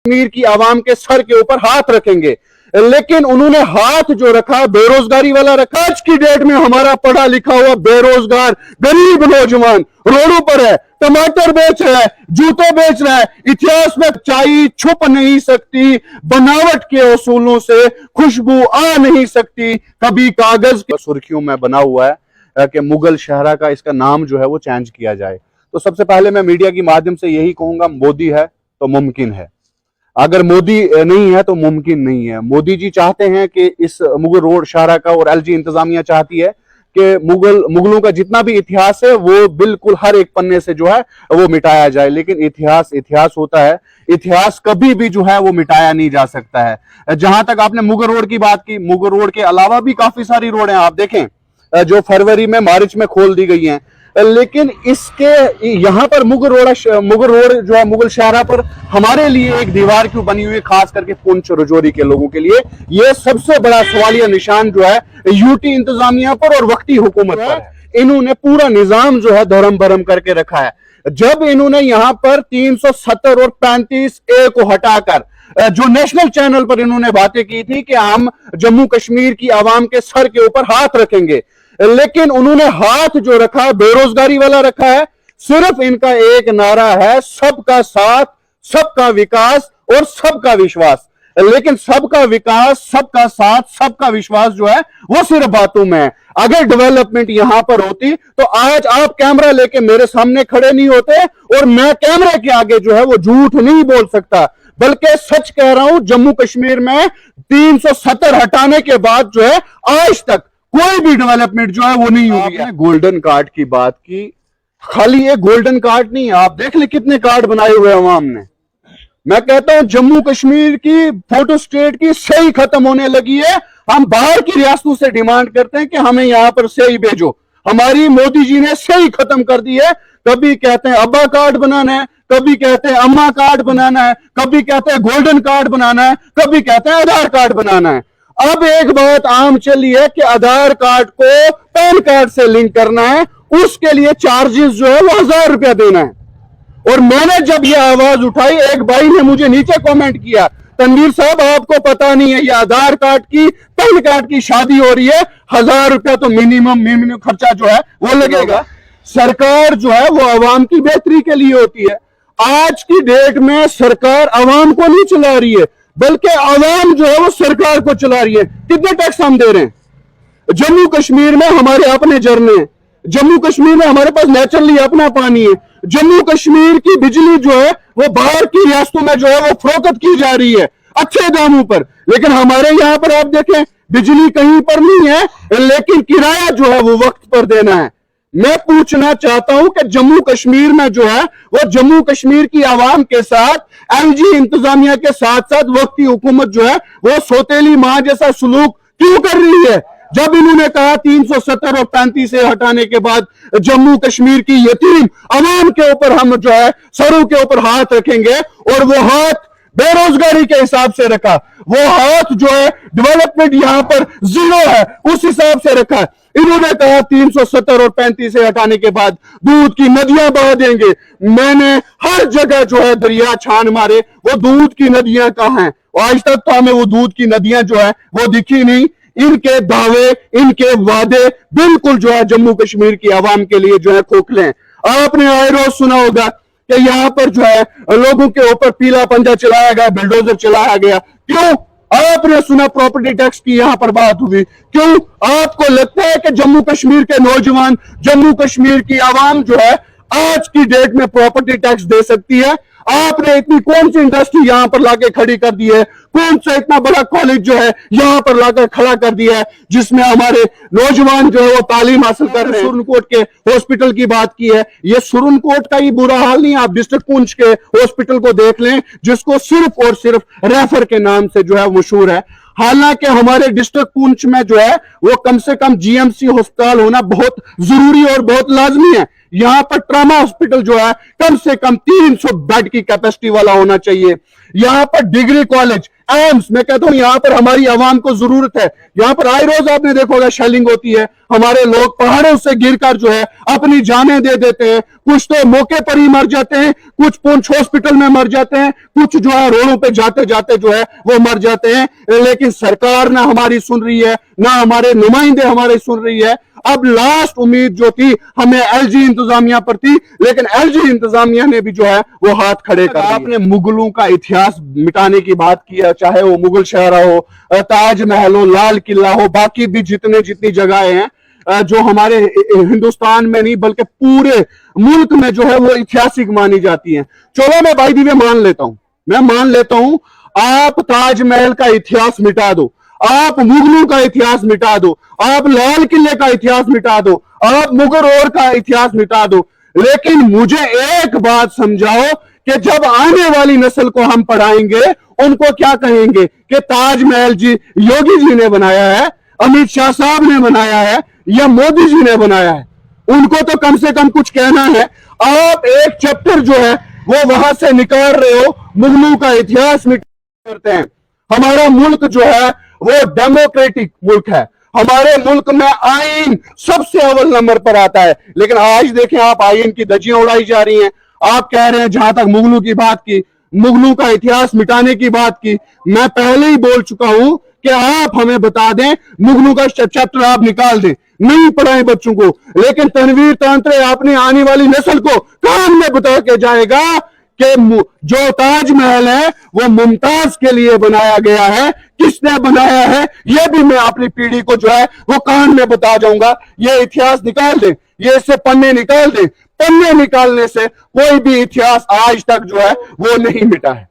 कश्मीर की आवाम के सर के ऊपर हाथ रखेंगे, लेकिन उन्होंने हाथ जो रखा बेरोजगारी वाला रखा। आज की डेट में हमारा पढ़ा लिखा हुआ बेरोजगार गरीब नौजवान रोडों पर है, टमाटर बेच रहा है, जूते बेच रहा है। इतिहास में सच्चाई छुप नहीं सकती, बनावट के असूलों से खुशबू आ नहीं सकती। कभी कागज की सुर्खियों में बना हुआ है कि मुगल शहरा का इसका नाम जो है वो चेंज किया जाए। तो सबसे पहले मैं मीडिया के माध्यम से यही कहूंगा, मोदी है तो मुमकिन है, अगर मोदी नहीं है तो मुमकिन नहीं है। मोदी जी चाहते हैं कि इस मुगल रोड शाहरा का, और एलजी इंतजामिया चाहती है कि मुगलों का जितना भी इतिहास है वो बिल्कुल हर एक पन्ने से जो है वो मिटाया जाए। लेकिन इतिहास होता है, इतिहास कभी भी जो है वो मिटाया नहीं जा सकता है। जहां तक आपने मुगल रोड की बात की, मुगल रोड के अलावा भी काफी सारी रोड हैं, आप देखें जो फरवरी में मार्च में खोल दी गई हैं। लेकिन इसके यहाँ पर मुगल रोड जो है मुगल शहरा पर हमारे लिए एक दीवार क्यों बनी हुई है, खास करके पुंछ रजौरी के लोगों के लिए? ये सबसे बड़ा सवालिया निशान जो है यूटी इंतजामिया पर और वक्ती हुकूमत पर है। इन्होंने पूरा निजाम जो है धर्म भरम करके रखा है। जब इन्होंने यहाँ पर 370 और 35A को हटाकर जो नेशनल चैनल पर इन्होंने बातें की थी कि हम जम्मू कश्मीर की आवाम के सर के ऊपर हाथ रखेंगे, लेकिन उन्होंने हाथ जो रखा बेरोजगारी वाला रखा है। सिर्फ इनका एक नारा है, सबका साथ, सबका विकास और सबका विश्वास। लेकिन सबका विकास, सबका साथ, सबका विश्वास जो है वो सिर्फ बातों में है। अगर डेवलपमेंट यहां पर होती तो आज आप कैमरा लेके मेरे सामने खड़े नहीं होते और मैं कैमरे के आगे जो है वो झूठ नहीं बोल सकता, बल्कि सच कह रहा हूं। जम्मू कश्मीर में 370 हटाने के बाद जो है आज तक कोई भी डेवलपमेंट जो है वो नहीं हुई है। गोल्डन कार्ड की बात की, खाली ये गोल्डन कार्ड नहीं है, आप देख ले कितने कार्ड बनाए हुए अवाम ने। मैं कहता हूं जम्मू कश्मीर की फोटो स्टेट की सही खत्म होने लगी है। हम बाहर की रियासतों से डिमांड करते हैं कि हमें यहां पर सही भेजो, हमारी मोदी जी ने सही खत्म कर दी है। कभी कहते हैं अब्बा कार्ड बनाना है, कभी कहते हैं अम्मा कार्ड बनाना है, कभी कहते हैं गोल्डन कार्ड बनाना है, कभी कहते हैं आधार कार्ड बनाना है। अब एक बात आम चली है कि आधार कार्ड को पैन कार्ड से लिंक करना है, उसके लिए चार्जेस जो है वो 1000 रुपया देना है। और मैंने जब ये आवाज उठाई, एक भाई ने मुझे नीचे कमेंट किया, तनवीर साहब आपको पता नहीं है, ये आधार कार्ड की पैन कार्ड की शादी हो रही है, 1000 रुपया तो मिनिमम खर्चा जो है वो लगेगा। सरकार जो है वो आवाम की बेहतरी के लिए होती है। आज की डेट में सरकार आवाम को नहीं चला रही है, बल्कि आवाम जो है वो सरकार को चला रही है। कितने टैक्स हम दे रहे हैं? जम्मू कश्मीर में हमारे अपने झरने हैं, जम्मू कश्मीर में हमारे पास नेचुरली अपना पानी है, जम्मू कश्मीर की बिजली जो है वो बाहर की रियासतों में जो है वो फरोख्त की जा रही है अच्छे दामों पर। लेकिन हमारे यहाँ पर आप देखें बिजली कहीं पर नहीं है, लेकिन किराया जो है वो वक्त पर देना है। मैं पूछना चाहता हूं कि जम्मू कश्मीर में जो है वो जम्मू कश्मीर की आवाम के साथ एलजी इंतजामिया के साथ साथ वक्ती हुकूमत जो है वो सौतेली मां जैसा सलूक क्यों कर रही है? जब इन्होंने कहा 370 और 35A हटाने के बाद जम्मू कश्मीर की यतीम आवाम के ऊपर हम जो है सरों के ऊपर हाथ रखेंगे, और वो हाथ बेरोजगारी के हिसाब से रखा, वो हाथ जो है डेवलपमेंट यहां पर 0 है उस हिसाब से रखा। इन्होंने कहा 370 और 35A हटाने के बाद दूध की नदियां बहा देंगे। मैंने हर जगह जो है दरिया छान मारे, वो दूध की नदियां कहां हैं? आज तक तो हमें वो दूध की नदियां जो है वो दिखी नहीं। इनके दावे, इनके वादे बिल्कुल जो है जम्मू कश्मीर की आवाम के लिए जो है खोखले हैं। आपने आए रोज सुना होगा कि यहाँ पर जो है लोगों के ऊपर पीला पंजा चलाया गया, बुलडोजर चलाया गया। क्यों? आपने सुना प्रॉपर्टी टैक्स की यहां पर बात हुई, क्यों? आपको लगता है कि जम्मू कश्मीर के नौजवान, जम्मू कश्मीर की आवाम जो है आज की डेट में प्रॉपर्टी टैक्स दे सकती है? आपने इतनी कौन सी इंडस्ट्री यहां पर लाके खड़ी कर दी है? कौन सा इतना बड़ा कॉलेज जो है यहां पर लाकर खड़ा कर दिया है जिसमें हमारे नौजवान जो है वो तालीम हासिल कर रहे हैं? सुरनकोट के हॉस्पिटल की बात की है, ये सुरनकोट का ही बुरा हाल नहीं, आप डिस्ट्रिक्ट पुंछ के हॉस्पिटल को देख लें जिसको सिर्फ और सिर्फ रेफर के नाम से जो है मशहूर है। हालांकि हमारे डिस्ट्रिक्ट पुंछ में जो है वो कम से कम जीएमसी अस्पताल होना बहुत जरूरी और बहुत लाजमी है। यहां पर ट्रामा हॉस्पिटल जो है कम से कम 300 बेड की कैपेसिटी वाला होना चाहिए। यहां पर डिग्री कॉलेज आर्म्स, मैं कहता हूं यहां पर हमारी आवाम को जरूरत है। यहां पर आए रोज आपने देखा होगा शेलिंग होती है, हमारे लोग पहाड़ों से गिरकर जो है अपनी जानें दे देते हैं, कुछ तो मौके पर ही मर जाते हैं, कुछ पुंछ हॉस्पिटल में मर जाते हैं, कुछ जो है रोडों पे जाते जाते जो है वो मर जाते हैं। लेकिन सरकार ना हमारी सुन रही है, ना हमारे नुमाइंदे हमारे सुन रही है। अब लास्ट उम्मीद जो थी हमें एलजी इंतजामिया पर थी, लेकिन एलजी इंतजामिया ने भी जो है वो हाथ खड़े कर दिए। आपने मुगलों का इतिहास मिटाने की बात किया, चाहे वो मुगल शहरा हो, ताजमहल हो, लाल किला हो, बाकी भी जितनी जगहें हैं जो हमारे हिंदुस्तान में नहीं बल्कि पूरे मुल्क में जो है वो ऐतिहासिक मानी जाती हैं। चलो मैं भाई दीवे मान लेता हूं, मैं मान लेता हूं आप ताजमहल का इतिहास मिटा दो, आप मुगलों का इतिहास मिटा दो, आप लाल किले का इतिहास मिटा दो, आप मुगल और का इतिहास मिटा दो, लेकिन मुझे एक बात समझाओ कि जब आने वाली नस्ल को हम पढ़ाएंगे उनको क्या कहेंगे कि ताजमहल जी योगी जी ने बनाया है, अमित शाह साहब ने बनाया है या मोदी जी ने बनाया है। उनको तो कम से कम कुछ कहना है। आप एक चैप्टर जो है वो वहां से निकाल रहे हो, मुगलों का इतिहास करते हैं। हमारा मुल्क जो है वो डेमोक्रेटिक मुल्क है, हमारे मुल्क में आईन सबसे अव्वल नंबर पर आता है, लेकिन आज देखें आप आईन की धज्जियां उड़ाई जा रही हैं। आप कह रहे हैं, जहां तक मुगलों की बात की, मुगलों का इतिहास मिटाने की बात की, मैं पहले ही बोल चुका हूं कि आप हमें बता दें, मुगलों का चैप्टर आप निकाल दें, नहीं पढ़ाएं बच्चों को, लेकिन तनवीर तांत्रे आपने आने वाली नस्ल को कान में बता के जाएगा कि जो ताजमहल है वो मुमताज के लिए बनाया गया है, किसने बनाया है ये भी मैं अपनी पीढ़ी को जो है वो कान में बता जाऊंगा। ये इतिहास निकाल दे, ये इससे पन्ने निकाल दे, पन्ने निकालने से कोई भी इतिहास आज तक जो है वो नहीं मिटा है।